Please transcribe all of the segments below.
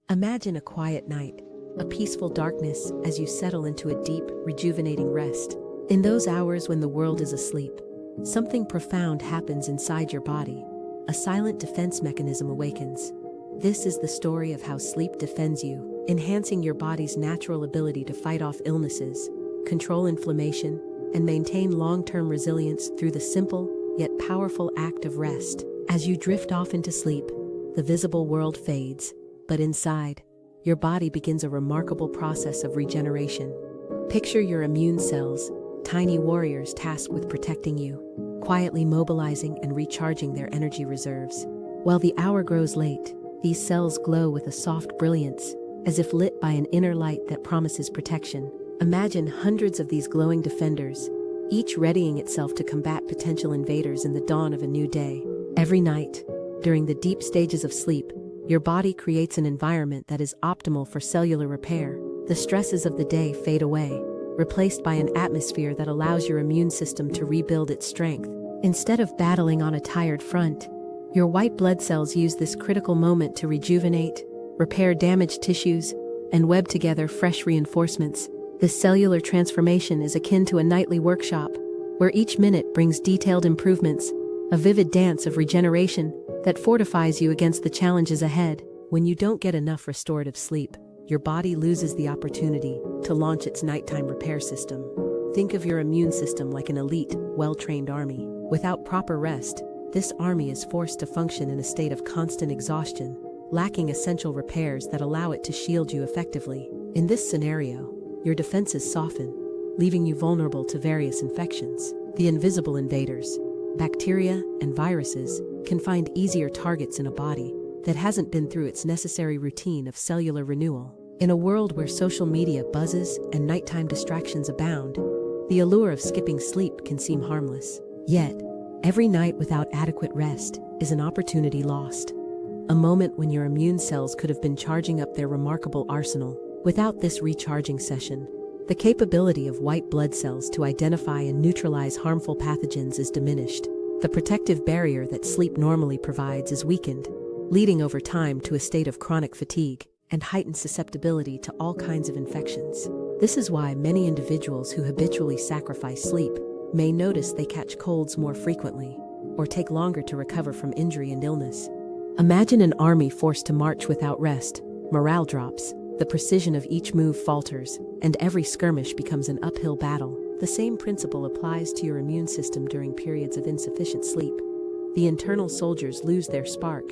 Imagine a quiet night, a peaceful darkness as you settle into a deep, rejuvenating rest. In those hours when the world is asleep, something profound happens inside your body. A silent defense mechanism awakens. This is the story of how sleep defends you, enhancing your body's natural ability to fight off illnesses, control inflammation, and maintain long-term resilience through the simple, yet powerful act of rest. As you drift off into sleep, the visible world fades, but inside, your body begins a remarkable process of regeneration. Picture your immune cells, tiny warriors tasked with protecting you, quietly mobilizing and recharging their energy reserves. While the hour grows late, these cells glow with a soft brilliance, as if lit by an inner light that promises protection. Imagine hundreds of these glowing defenders, each readying itself to combat potential invaders in the dawn of a new day. Every night, during the deep stages of sleep, your body creates an environment that is optimal for cellular repair. The stresses of the day fade away, replaced by an atmosphere that allows your immune system to rebuild its strength. Instead of battling on a tired front, your white blood cells use this critical moment to rejuvenate, repair damaged tissues, and web together fresh reinforcements. This cellular transformation is akin to a nightly workshop, where each minute brings detailed improvements, a vivid dance of regeneration that fortifies you against the challenges ahead. When you don't get enough restorative sleep, your body loses the opportunity to launch its nighttime repair system. Think of your immune system like an elite, well-trained army. Without proper rest, this army is forced to function in a state of constant exhaustion, lacking essential repairs that allow it to shield you effectively. In this scenario, your defenses soften, leaving you vulnerable to various infections. The invisible invaders, bacteria and viruses, can find easier targets in a body that hasn't been through its necessary routine of cellular renewal. In a world where social media buzzes and nighttime distractions abound, the allure of skipping sleep can seem harmless. Yet, every night without adequate rest is an opportunity lost. A moment when your immune cells could have been charging up their remarkable arsenal. Without this recharging session, the capability of white blood cells to identify and neutralize harmful pathogens is diminished. The protective barrier that sleep normally provides is weakened, leading over time to a state of chronic fatigue and heightened susceptibility to all kinds of infections. This is why many individuals who habitually sacrifice sleep may notice they catch colds more frequently or take longer to recover from injury and illness. Imagine an army forced to march without rest. Morale drops, the precision of each move falters, and every skirmish becomes an uphill battle. The same principle applies to your immune system during periods of insufficient sleep. The internal soldiers lose their spark,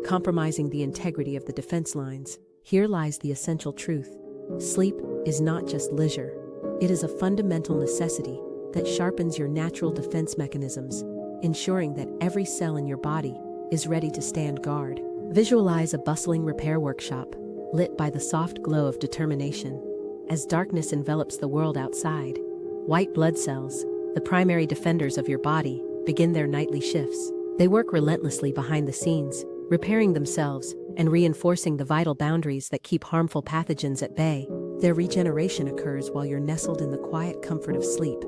compromising the integrity of the defense lines. Here lies the essential truth. Sleep is not just leisure. It is a fundamental necessity that sharpens your natural defense mechanisms, ensuring that every cell in your body is ready to stand guard. Visualize a bustling repair workshop, lit by the soft glow of determination. As darkness envelops the world outside, white blood cells, the primary defenders of your body, begin their nightly shifts. They work relentlessly behind the scenes, repairing themselves and reinforcing the vital boundaries that keep harmful pathogens at bay. Their regeneration occurs while you're nestled in the quiet comfort of sleep,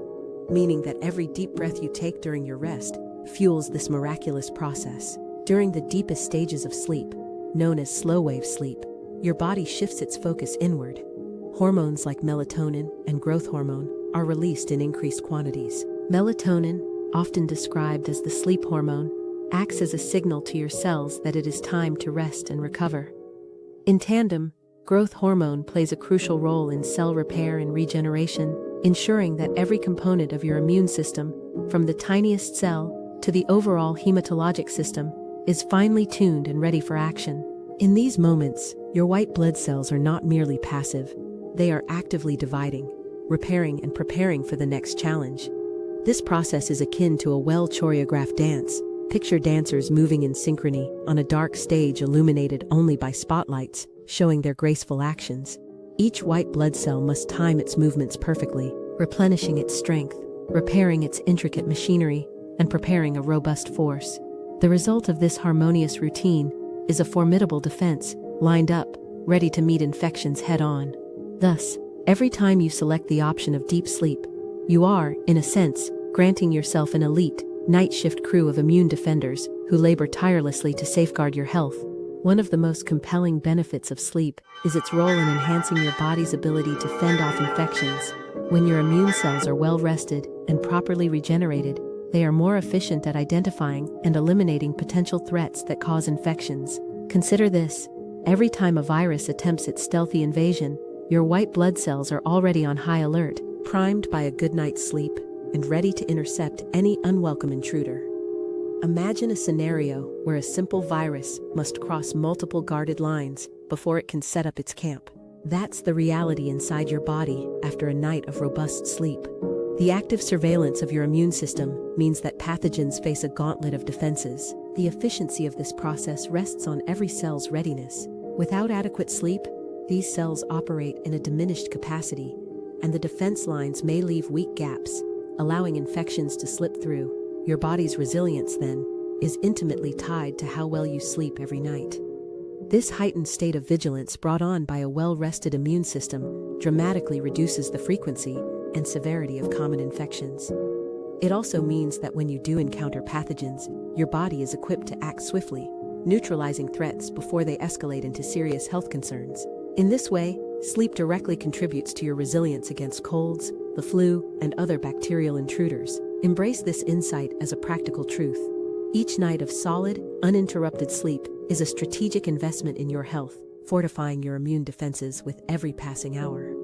meaning that every deep breath you take during your rest fuels this miraculous process. During the deepest stages of sleep, known as slow-wave sleep, your body shifts its focus inward. Hormones like melatonin and growth hormone are released in increased quantities. Melatonin, often described as the sleep hormone, acts as a signal to your cells that it is time to rest and recover. In tandem, growth hormone plays a crucial role in cell repair and regeneration, ensuring that every component of your immune system, from the tiniest cell to the overall hematologic system, is finely tuned and ready for action. In these moments, your white blood cells are not merely passive. They are actively dividing, repairing, and preparing for the next challenge. This process is akin to a well-choreographed dance. Picture dancers moving in synchrony on a dark stage illuminated only by spotlights, showing their graceful actions. Each white blood cell must time its movements perfectly, replenishing its strength, repairing its intricate machinery, and preparing a robust force. The result of this harmonious routine is a formidable defense, lined up, ready to meet infections head-on. Thus, every time you select the option of deep sleep, you are, in a sense, granting yourself an elite, night shift crew of immune defenders who labor tirelessly to safeguard your health. One of the most compelling benefits of sleep is its role in enhancing your body's ability to fend off infections. When your immune cells are well rested and properly regenerated, they are more efficient at identifying and eliminating potential threats that cause infections. Consider this: every time a virus attempts its stealthy invasion, your white blood cells are already on high alert, primed by a good night's sleep, and ready to intercept any unwelcome intruder. Imagine a scenario where a simple virus must cross multiple guarded lines before it can set up its camp. That's the reality inside your body after a night of robust sleep. The active surveillance of your immune system means that pathogens face a gauntlet of defenses. The efficiency of this process rests on every cell's readiness. Without adequate sleep, these cells operate in a diminished capacity, and the defense lines may leave weak gaps, allowing infections to slip through. Your body's resilience, then, is intimately tied to how well you sleep every night. This heightened state of vigilance brought on by a well-rested immune system dramatically reduces the frequency and severity of common infections. It also means that when you do encounter pathogens, your body is equipped to act swiftly, neutralizing threats before they escalate into serious health concerns. In this way, sleep directly contributes to your resilience against colds, the flu, and other bacterial intruders. Embrace this insight as a practical truth. Each night of solid, uninterrupted sleep is a strategic investment in your health, fortifying your immune defenses with every passing hour.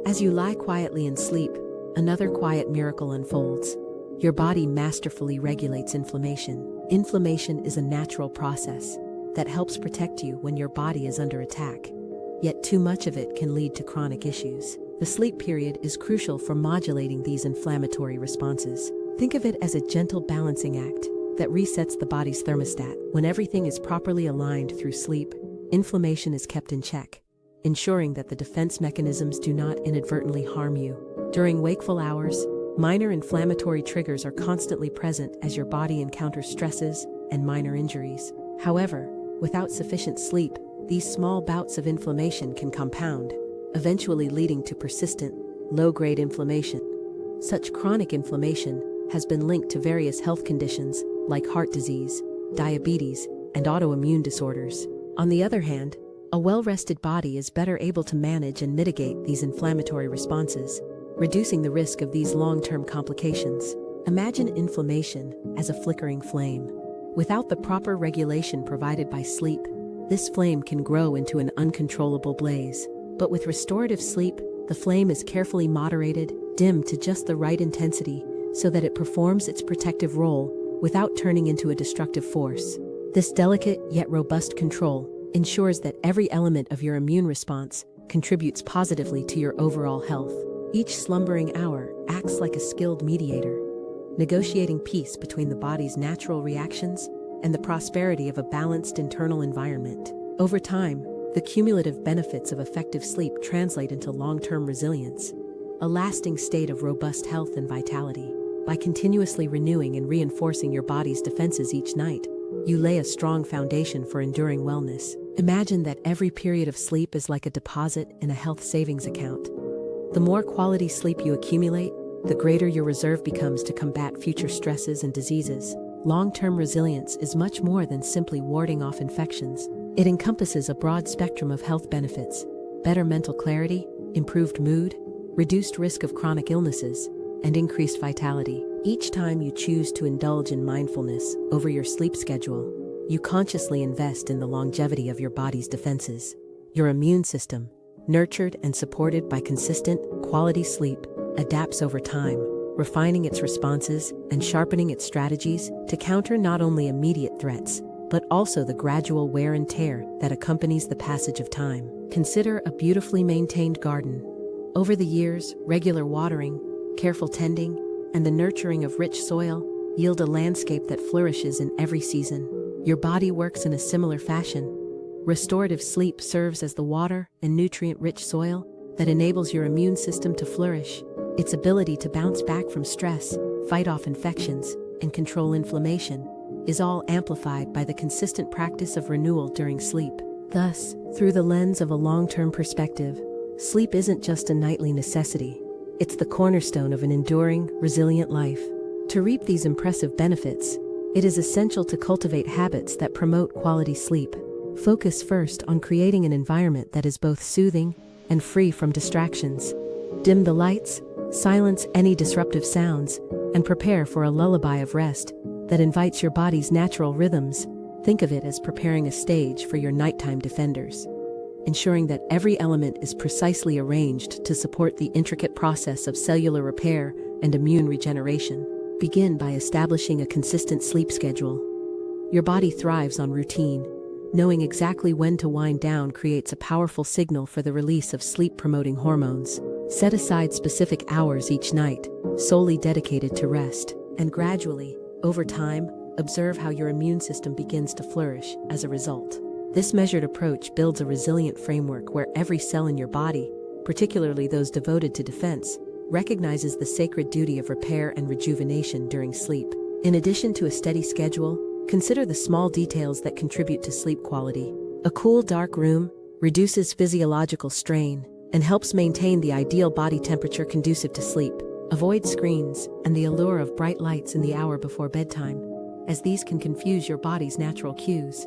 As you lie quietly in sleep, another quiet miracle unfolds. Your body masterfully regulates inflammation. Inflammation is a natural process that helps protect you when your body is under attack. Yet too much of it can lead to chronic issues. The sleep period is crucial for modulating these inflammatory responses. Think of it as a gentle balancing act that resets the body's thermostat. When everything is properly aligned through sleep, inflammation is kept in check, ensuring that the defense mechanisms do not inadvertently harm you. During wakeful hours, minor inflammatory triggers are constantly present as your body encounters stresses and minor injuries. However, without sufficient sleep, these small bouts of inflammation can compound, eventually leading to persistent, low-grade inflammation. Such chronic inflammation has been linked to various health conditions like heart disease, diabetes, and autoimmune disorders. On the other hand, a well-rested body is better able to manage and mitigate these inflammatory responses, reducing the risk of these long-term complications. Imagine inflammation as a flickering flame. Without the proper regulation provided by sleep, this flame can grow into an uncontrollable blaze. But with restorative sleep, the flame is carefully moderated, dimmed to just the right intensity, so that it performs its protective role without turning into a destructive force. This delicate yet robust control ensures that every element of your immune response contributes positively to your overall health. Each slumbering hour acts like a skilled mediator, negotiating peace between the body's natural reactions and the prosperity of a balanced internal environment. Over time, the cumulative benefits of effective sleep translate into long-term resilience, a lasting state of robust health and vitality. By continuously renewing and reinforcing your body's defenses each night, you lay a strong foundation for enduring wellness. Imagine that every period of sleep is like a deposit in a health savings account. The more quality sleep you accumulate, the greater your reserve becomes to combat future stresses and diseases. Long-term resilience is much more than simply warding off infections. It encompasses a broad spectrum of health benefits: better mental clarity, improved mood, reduced risk of chronic illnesses, and increased vitality. Each time you choose to indulge in mindfulness over your sleep schedule, you consciously invest in the longevity of your body's defenses. Your immune system, nurtured and supported by consistent, quality sleep, adapts over time, refining its responses and sharpening its strategies to counter not only immediate threats, but also the gradual wear and tear that accompanies the passage of time. Consider a beautifully maintained garden. Over the years, regular watering, careful tending, and the nurturing of rich soil yield a landscape that flourishes in every season. Your body works in a similar fashion. Restorative sleep serves as the water and nutrient-rich soil that enables your immune system to flourish. Its ability to bounce back from stress, fight off infections, and control inflammation is all amplified by the consistent practice of renewal during sleep. Thus, through the lens of a long-term perspective, sleep isn't just a nightly necessity. It's the cornerstone of an enduring, resilient life. To reap these impressive benefits, it is essential to cultivate habits that promote quality sleep. Focus first on creating an environment that is both soothing and free from distractions. Dim the lights, silence any disruptive sounds, and prepare for a lullaby of rest that invites your body's natural rhythms. Think of it as preparing a stage for your nighttime defenders, ensuring that every element is precisely arranged to support the intricate process of cellular repair and immune regeneration. Begin by establishing a consistent sleep schedule. Your body thrives on routine. Knowing exactly when to wind down creates a powerful signal for the release of sleep-promoting hormones. Set aside specific hours each night, solely dedicated to rest, and gradually, over time, observe how your immune system begins to flourish as a result. This measured approach builds a resilient framework where every cell in your body, particularly those devoted to defense, recognizes the sacred duty of repair and rejuvenation during sleep. In addition to a steady schedule, consider the small details that contribute to sleep quality. A cool, dark room reduces physiological strain and helps maintain the ideal body temperature conducive to sleep. Avoid screens and the allure of bright lights in the hour before bedtime, as these can confuse your body's natural cues.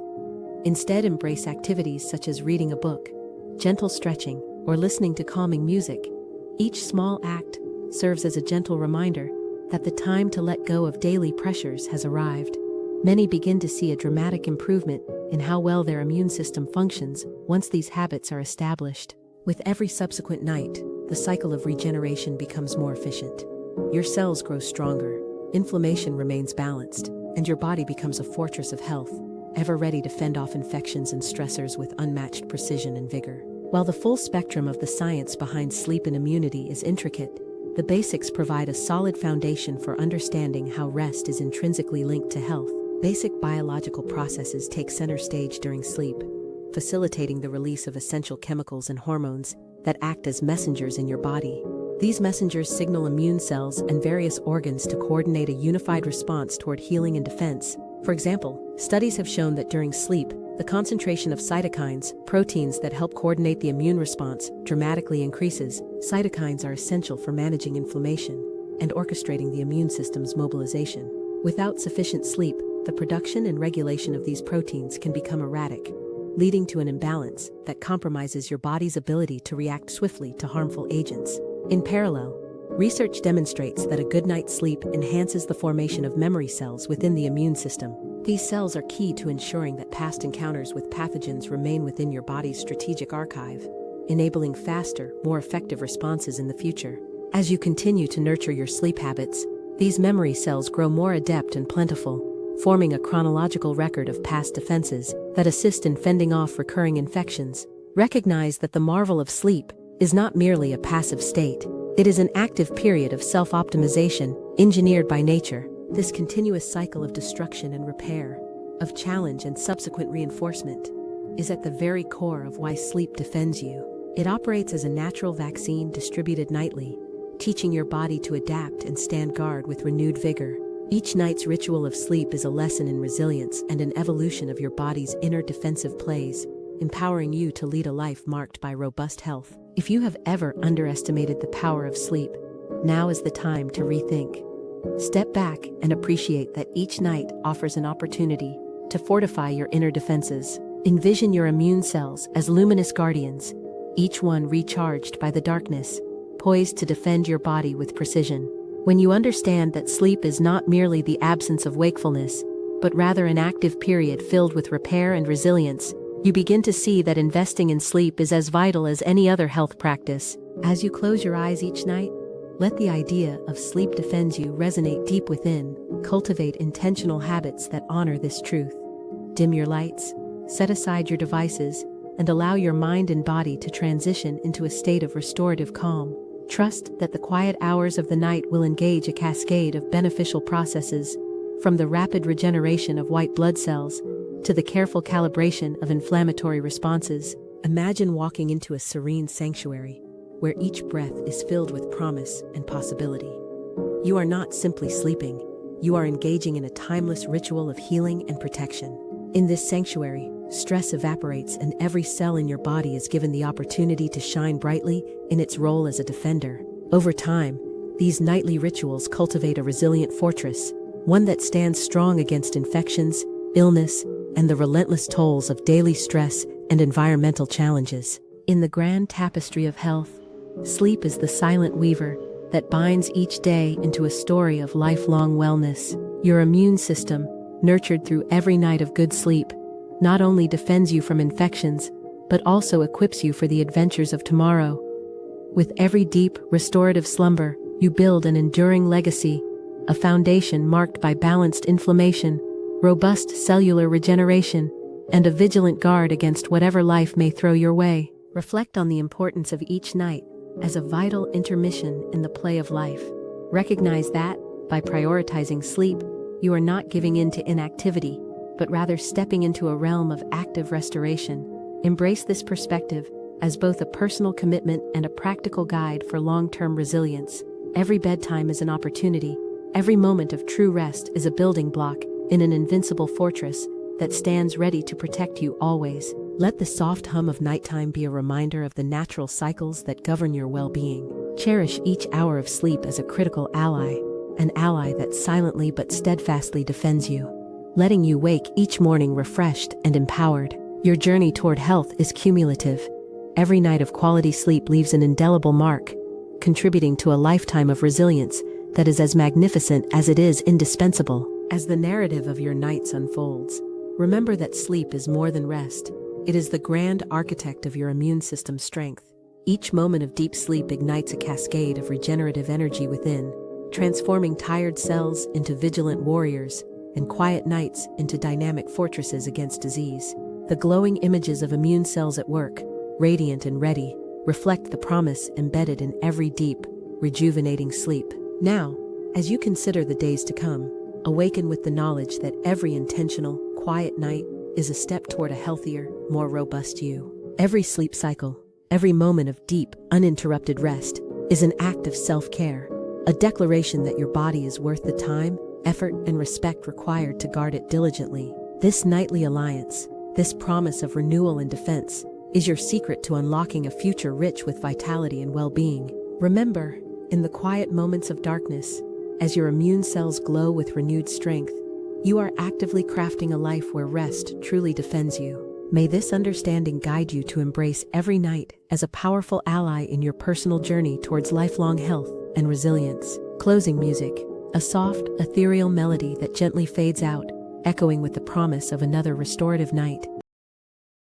Instead, embrace activities such as reading a book, gentle stretching, or listening to calming music. Each small act serves as a gentle reminder that the time to let go of daily pressures has arrived. Many begin to see a dramatic improvement in how well their immune system functions once these habits are established. With every subsequent night, the cycle of regeneration becomes more efficient. Your cells grow stronger, inflammation remains balanced, and your body becomes a fortress of health, ever ready to fend off infections and stressors with unmatched precision and vigor. While the full spectrum of the science behind sleep and immunity is intricate, the basics provide a solid foundation for understanding how rest is intrinsically linked to health. Basic biological processes take center stage during sleep, facilitating the release of essential chemicals and hormones that act as messengers in your body. These messengers signal immune cells and various organs to coordinate a unified response toward healing and defense. For example, studies have shown that during sleep, the concentration of cytokines, proteins that help coordinate the immune response, dramatically increases. Cytokines are essential for managing inflammation and orchestrating the immune system's mobilization. Without sufficient sleep, the production and regulation of these proteins can become erratic, leading to an imbalance that compromises your body's ability to react swiftly to harmful agents. In parallel, research demonstrates that a good night's sleep enhances the formation of memory cells within the immune system. These cells are key to ensuring that past encounters with pathogens remain within your body's strategic archive, enabling faster, more effective responses in the future. As you continue to nurture your sleep habits, these memory cells grow more adept and plentiful, forming a chronological record of past defenses that assist in fending off recurring infections. Recognize that the marvel of sleep is not merely a passive state. It is an active period of self-optimization, engineered by nature. This continuous cycle of destruction and repair, of challenge and subsequent reinforcement, is at the very core of why sleep defends you. It operates as a natural vaccine distributed nightly, teaching your body to adapt and stand guard with renewed vigor. Each night's ritual of sleep is a lesson in resilience and an evolution of your body's inner defensive plays, empowering you to lead a life marked by robust health. If you have ever underestimated the power of sleep, now is the time to rethink. Step back and appreciate that each night offers an opportunity to fortify your inner defenses. Envision your immune cells as luminous guardians, each one recharged by the darkness, poised to defend your body with precision. When you understand that sleep is not merely the absence of wakefulness, but rather an active period filled with repair and resilience, you begin to see that investing in sleep is as vital as any other health practice. As you close your eyes each night, let the idea of sleep defends you resonate deep within. Cultivate intentional habits that honor this truth. Dim your lights, set aside your devices, and allow your mind and body to transition into a state of restorative calm. Trust that the quiet hours of the night will engage a cascade of beneficial processes, from the rapid regeneration of white blood cells to the careful calibration of inflammatory responses. Imagine walking into a serene sanctuary, where each breath is filled with promise and possibility. You are not simply sleeping, you are engaging in a timeless ritual of healing and protection. In this sanctuary, stress evaporates and every cell in your body is given the opportunity to shine brightly in its role as a defender. Over time, these nightly rituals cultivate a resilient fortress, one that stands strong against infections, illness, and the relentless tolls of daily stress and environmental challenges. In the grand tapestry of health, sleep is the silent weaver that binds each day into a story of lifelong wellness. Your immune system, nurtured through every night of good sleep, not only defends you from infections, but also equips you for the adventures of tomorrow. With every deep, restorative slumber, you build an enduring legacy, a foundation marked by balanced inflammation, robust cellular regeneration, and a vigilant guard against whatever life may throw your way. Reflect on the importance of each night as a vital intermission in the play of life. Recognize that, by prioritizing sleep, you are not giving in to inactivity, but rather stepping into a realm of active restoration. Embrace this perspective as both a personal commitment and a practical guide for long-term resilience. Every bedtime is an opportunity. Every moment of true rest is a building block in an invincible fortress that stands ready to protect you always. Let the soft hum of nighttime be a reminder of the natural cycles that govern your well-being. Cherish each hour of sleep as a critical ally, an ally that silently but steadfastly defends you, letting you wake each morning refreshed and empowered. Your journey toward health is cumulative. Every night of quality sleep leaves an indelible mark, contributing to a lifetime of resilience that is as magnificent as it is indispensable. As the narrative of your nights unfolds, remember that sleep is more than rest. It is the grand architect of your immune system's strength. Each moment of deep sleep ignites a cascade of regenerative energy within, transforming tired cells into vigilant warriors and quiet nights into dynamic fortresses against disease. The glowing images of immune cells at work, radiant and ready, reflect the promise embedded in every deep, rejuvenating sleep. Now, as you consider the days to come, awaken with the knowledge that every intentional, quiet night is a step toward a healthier, more robust you. Every sleep cycle, every moment of deep, uninterrupted rest, is an act of self-care, a declaration that your body is worth the time, effort, and respect required to guard it diligently. This nightly alliance, this promise of renewal and defense, is your secret to unlocking a future rich with vitality and well-being. Remember, in the quiet moments of darkness, as your immune cells glow with renewed strength, you are actively crafting a life where rest truly defends you. May this understanding guide you to embrace every night as a powerful ally in your personal journey towards lifelong health and resilience. Closing music, a soft, ethereal melody that gently fades out, echoing with the promise of another restorative night.